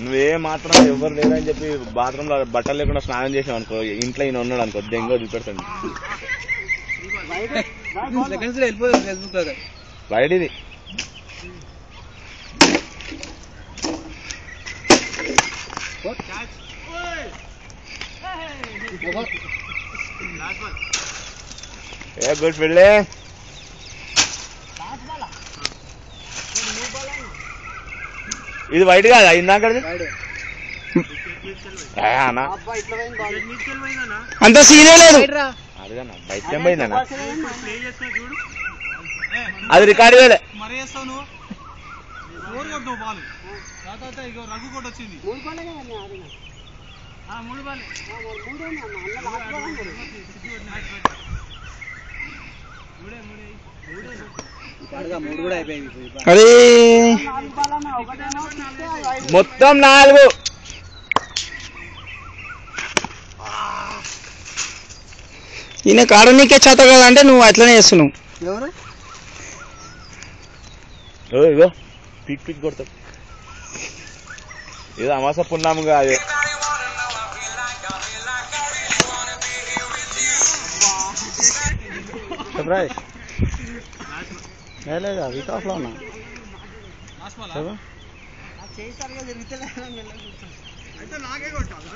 నువ్వే మాత్రం ఎవరు లేదని చెప్పి బాత్రూమ్ లో బట్టలు లేకుండా స్నానం చేసావు అనుకో, ఇంట్లో ఈయన ఉన్నాడు అనుకో, దెంగ వదిలిపెడతాను. బయట ఇది ఏ గుడ్ ఫీల్డింగ్. ఇది వైట్ కాదా ఇందాక? అంత సీనే లేదు. అదిగా బయట పోయిందన్నా, అది రికార్డు వేలే. అది మొత్తం 4. ఈయన కాడనీకే చేత కదంటే నువ్వు అట్లనే చేస్తున్నావు. ఇగో పిక్ పిక్ కొడతావు. ఏదో అమాస పున్నాముగా అదే. లేదా వీక్ ఆఫ్ లో ఉన్నా. నాకే కొట్టాలి.